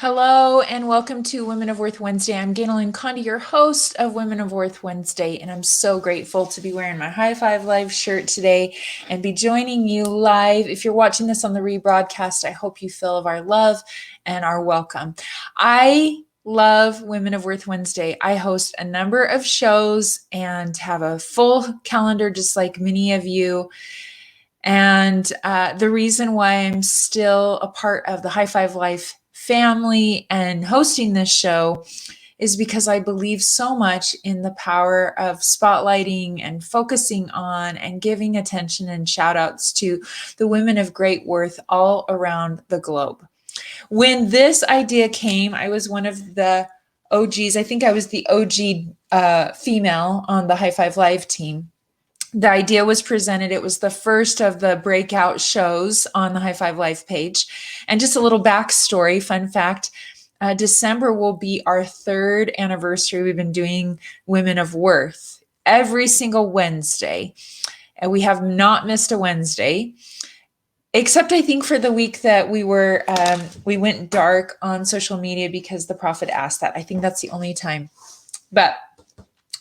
Hello and welcome to Women of Worth Wednesday. I'm Ganel-Lyn, your host of Women of Worth Wednesday, and I'm so grateful to be wearing my High Five Live shirt today and be joining you live. If you're watching this on the rebroadcast, I hope you feel of our love and our welcome. I love Women of Worth Wednesday. I host a number of shows and have a full calendar just like many of you. And the reason why I'm still a part of the High Five Life family and hosting this show is because I believe so much in the power of spotlighting and focusing on and giving attention and shout outs to the women of great worth all around the globe. When this idea came, I was one of the OGs. I think I was the OG female on the High Five Live team. The idea was presented. It was the first of the breakout shows on the High Five Life page. And just a little backstory, fun fact, December will be our third anniversary. We've been doing Women of Worth every single Wednesday. And we have not missed a Wednesday, except I think for the week that we went dark on social media because the prophet asked that. I think that's the only time. But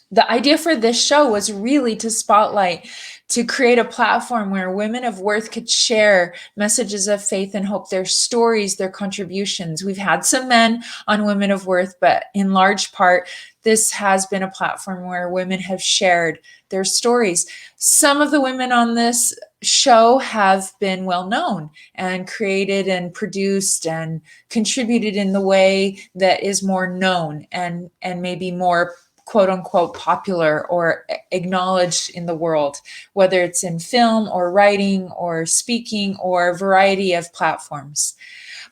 the idea for this show was really to spotlight, to create a platform where women of worth could share messages of faith and hope, their stories, their contributions. We've had some men on Women of Worth, but in large part, this has been a platform where women have shared their stories. Some of the women on this show have been well known and created and produced and contributed in the way that is more known and maybe more quote unquote popular or acknowledged in the world, whether it's in film or writing or speaking or a variety of platforms.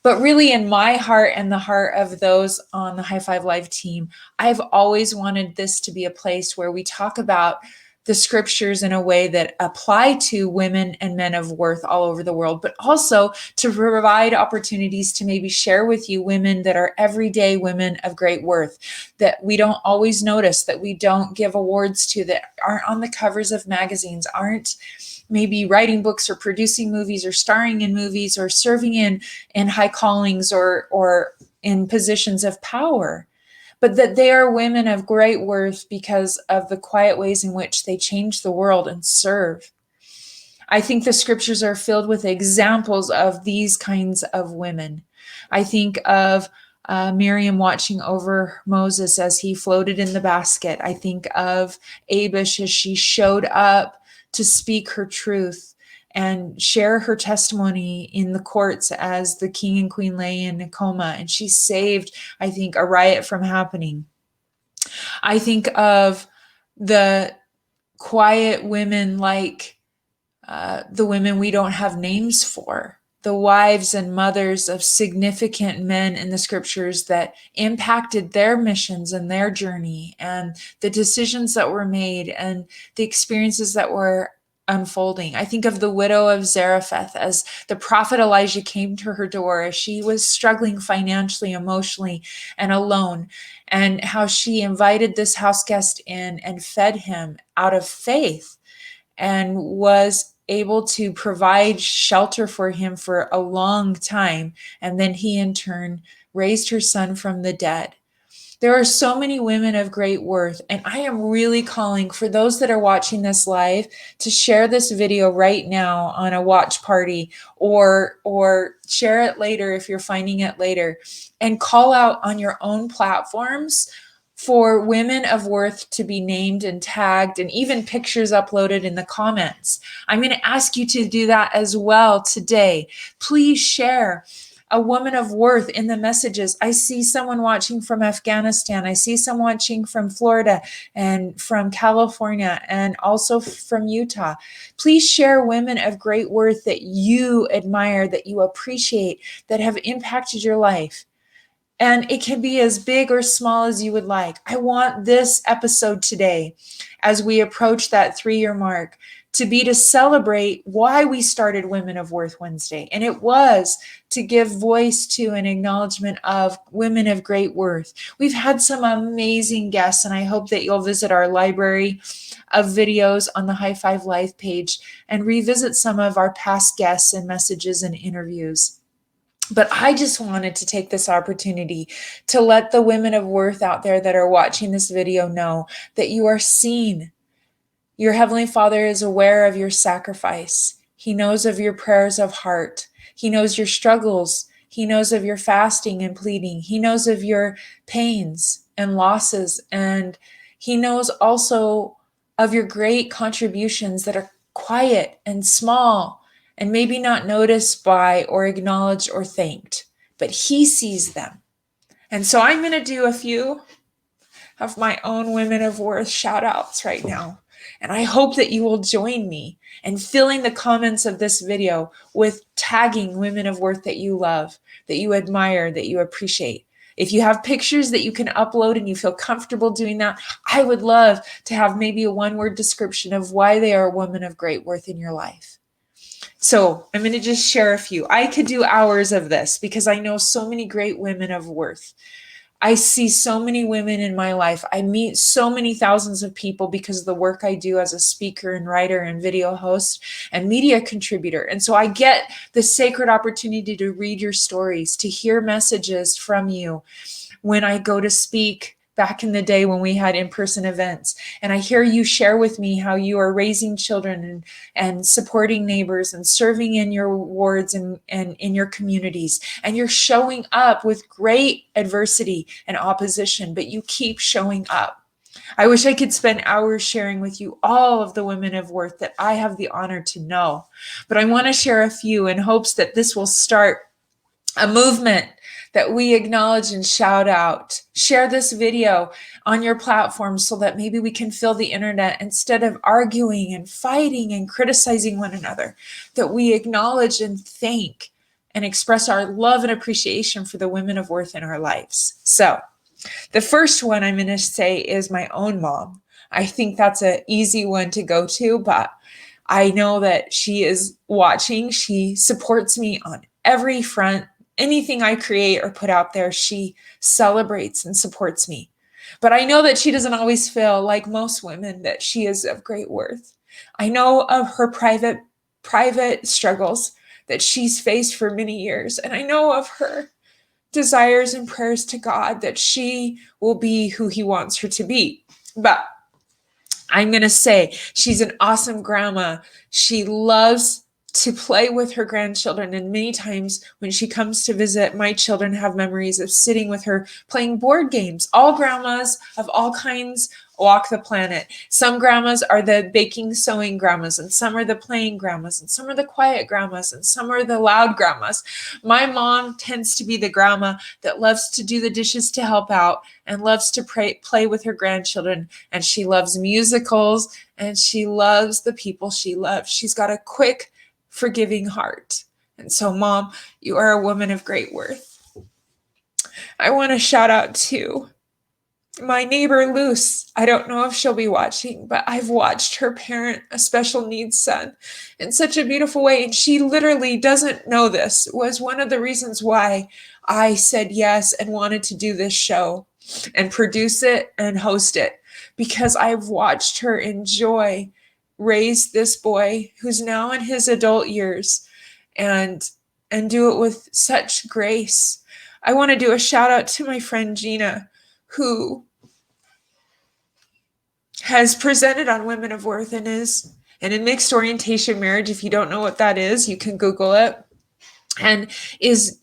But really, in my heart and the heart of those on the High Five Live team, I've always wanted this to be a place where we talk about the scriptures in a way that apply to women and men of worth all over the world, but also to provide opportunities to maybe share with you women that are everyday women of great worth, that we don't always notice, that we don't give awards to, that aren't on the covers of magazines, aren't maybe writing books or producing movies or starring in movies or serving in high callings or in positions of power, but that they are women of great worth because of the quiet ways in which they change the world and serve. I think the scriptures are filled with examples of these kinds of women. I think of Miriam watching over Moses as he floated in the basket. I think of Abish as she showed up to speak her truth and share her testimony in the courts as the king and queen lay in a coma, and she saved, I think, a riot from happening. I think of the quiet women like the women we don't have names for, the wives and mothers of significant men in the scriptures that impacted their missions and their journey and the decisions that were made and the experiences that were unfolding. I think of the widow of Zarephath as the prophet Elijah came to her door as she was struggling financially, emotionally, and alone, and how she invited this house guest in and fed him out of faith and was able to provide shelter for him for a long time. And then he in turn raised her son from the dead. There are so many women of great worth, and I am really calling for those that are watching this live to share this video right now on a watch party or share it later if you're finding it later, and call out on your own platforms for women of worth to be named and tagged and even pictures uploaded in the comments. I'm going to ask you to do that as well today. Please share a woman of worth in the messages. I see someone watching from Afghanistan. I see someone watching from Florida and from California and also from Utah. Please share women of great worth that you admire, that you appreciate, that have impacted your life. And it can be as big or small as you would like. I want this episode today, as we approach that 3-year mark, to be to celebrate why we started Women of Worth Wednesday. And it was to give voice to an acknowledgement of women of great worth. We've had some amazing guests, and I hope that you'll visit our library of videos on the High Five Life page and revisit some of our past guests and messages and interviews. But I just wanted to take this opportunity to let the women of worth out there that are watching this video know that you are seen. Your Heavenly Father is aware of your sacrifice. He knows of your prayers of heart. He knows your struggles. He knows of your fasting and pleading. He knows of your pains and losses. And He knows also of your great contributions that are quiet and small and maybe not noticed by or acknowledged or thanked. But He sees them. And so I'm going to do a few of my own Women of Worth shout outs right now. And I hope that you will join me in filling the comments of this video with tagging women of worth that you love, that you admire, that you appreciate. If you have pictures that you can upload and you feel comfortable doing that, I would love to have maybe a one-word description of why they are a woman of great worth in your life. So I'm going to just share a few. I could do hours of this because I know so many great women of worth. I see so many women in my life. I meet so many thousands of people because of the work I do as a speaker and writer and video host and media contributor. And so I get the sacred opportunity to read your stories, to hear messages from you when I go to speak back in the day when we had in-person events. And I hear you share with me how you are raising children and supporting neighbors and serving in your wards and in your communities. And you're showing up with great adversity and opposition, but you keep showing up. I wish I could spend hours sharing with you all of the women of worth that I have the honor to know. But I want to share a few in hopes that this will start a movement that we acknowledge and shout out. Share this video on your platform so that maybe we can fill the internet instead of arguing and fighting and criticizing one another, that we acknowledge and thank and express our love and appreciation for the women of worth in our lives. So the first one I'm going to say is my own mom. I think that's an easy one to go to, but I know that she is watching. She supports me on every front. Anything I create or put out there, she celebrates and supports me. But I know that she doesn't always feel like most women that she is of great worth. I know of her private struggles that she's faced for many years. And I know of her desires and prayers to God that she will be who He wants her to be. But I'm going to say she's an awesome grandma. She loves to play with her grandchildren. And many times when she comes to visit, my children have memories of sitting with her playing board games. All grandmas of all kinds walk the planet. Some grandmas are the baking, sewing grandmas, and some are the playing grandmas, and some are the quiet grandmas, and some are the loud grandmas. My mom tends to be the grandma that loves to do the dishes to help out and loves to play with her grandchildren. And she loves musicals and she loves the people she loves. She's got a quick, forgiving heart. And so, Mom, you are a woman of great worth. I want to shout out to my neighbor, Luce. I don't know if she'll be watching, but I've watched her parent a special needs son in such a beautiful way. And she literally doesn't know this. It was one of the reasons why I said yes and wanted to do this show and produce it and host it, because I've watched her enjoy raise this boy who's now in his adult years and do it with such grace. I want to do a shout out to my friend Gina, who has presented on Women of Worth and is in a mixed orientation marriage. If you don't know what that is, you can Google it, and is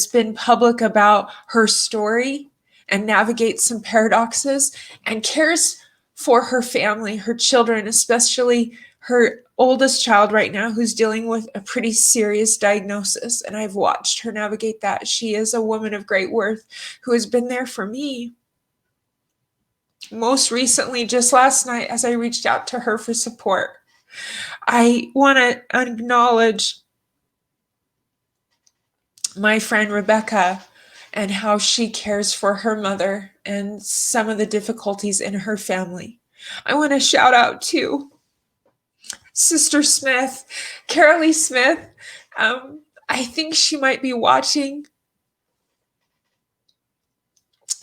been public about her story and navigates some paradoxes and cares for her family, her children, especially her oldest child right now who's dealing with a pretty serious diagnosis. And I've watched her navigate that. She is a woman of great worth who has been there for me. Most recently, just last night, as I reached out to her for support, I want to acknowledge my friend Rebecca and how she cares for her mother and some of the difficulties in her family. I want to shout out to Sister Smith, Carolee Smith. I think she might be watching.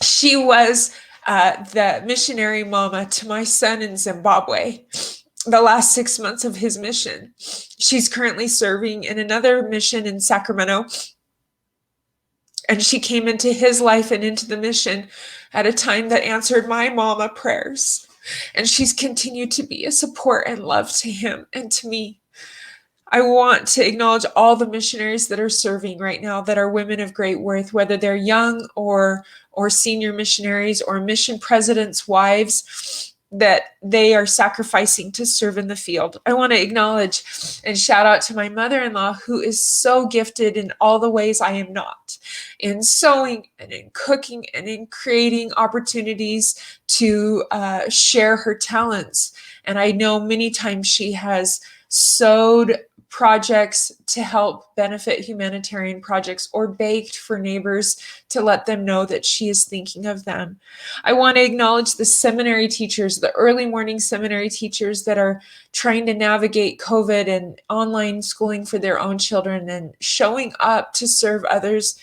She was the missionary mama to my son in Zimbabwe the last 6 months of his mission. She's currently serving in another mission in Sacramento. And she came into his life and into the mission at a time that answered my mama prayers. And she's continued to be a support and love to him and to me. I want to acknowledge all the missionaries that are serving right now that are women of great worth, whether they're young or senior missionaries or mission presidents' wives, that they are sacrificing to serve in the field. I want to acknowledge and shout out to my mother-in-law, who is so gifted in all the ways I am not, in sewing and in cooking and in creating opportunities to share her talents. And I know many times she has sewed projects to help benefit humanitarian projects or baked for neighbors to let them know that she is thinking of them. I want to acknowledge the seminary teachers, the early morning seminary teachers that are trying to navigate COVID and online schooling for their own children and showing up to serve others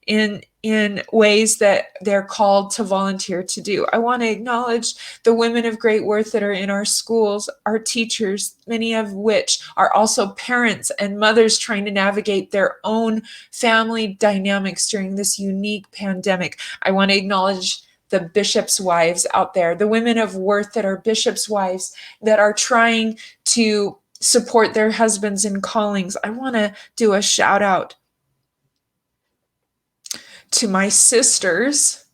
in ways that they're called to volunteer to do. I want to acknowledge the women of great worth that are in our schools, our teachers, many of which are also parents and mothers trying to navigate their own family dynamics during this unique pandemic. I want to acknowledge the bishops' wives out there, the women of worth that are bishops' wives that are trying to support their husbands in callings. I want to do a shout out to my sisters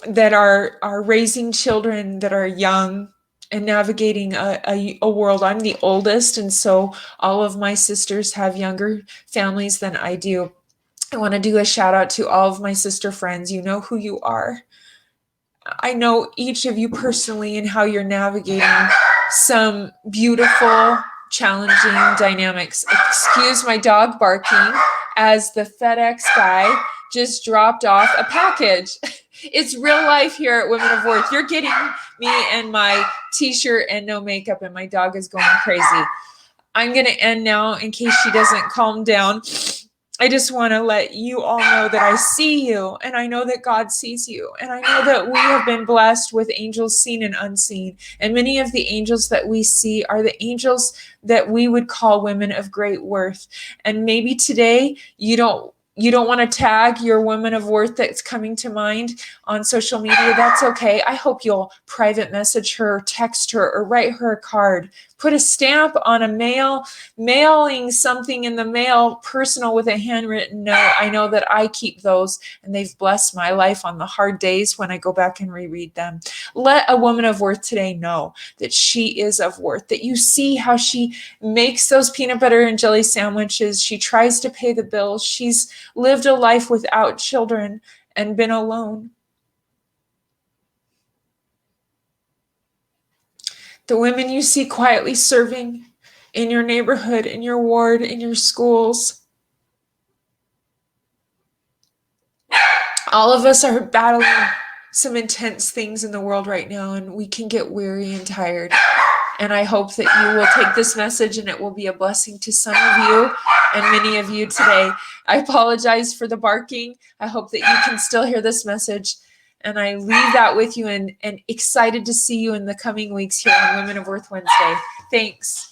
that are raising children that are young and navigating a world. I'm the oldest, and so all of my sisters have younger families than I do. I want to do a shout out to all of my sister friends. You know who you are. I know each of you personally and how you're navigating some beautiful, challenging dynamics. Excuse my dog barking as the FedEx guy just dropped off a package. It's real life here at Women of Worth. You're getting me and my t-shirt and no makeup, and my dog is going crazy. I'm going to end now in case she doesn't calm down. I just want to let you all know that I see you, and I know that God sees you, and I know that we have been blessed with angels seen and unseen. And many of the angels that we see are the angels that we would call women of great worth. And maybe today you don't want to tag your woman of worth that's coming to mind on social media. That's okay. I hope you'll private message her, text her, or write her a card. Put a stamp on a mailing something in the mail, personal with a handwritten note. I know that I keep those, and they've blessed my life on the hard days when I go back and reread them. Let a woman of worth today know that she is of worth, that you see how she makes those peanut butter and jelly sandwiches. She tries to pay the bills. She's lived a life without children and been alone. The women you see quietly serving in your neighborhood, in your ward, in your schools. All of us are battling some intense things in the world right now, and we can get weary and tired. And I hope that you will take this message and it will be a blessing to some of you and many of you today. I apologize for the barking. I hope that you can still hear this message. And I leave that with you and excited to see you in the coming weeks here on Women of Worth Wednesday. Thanks.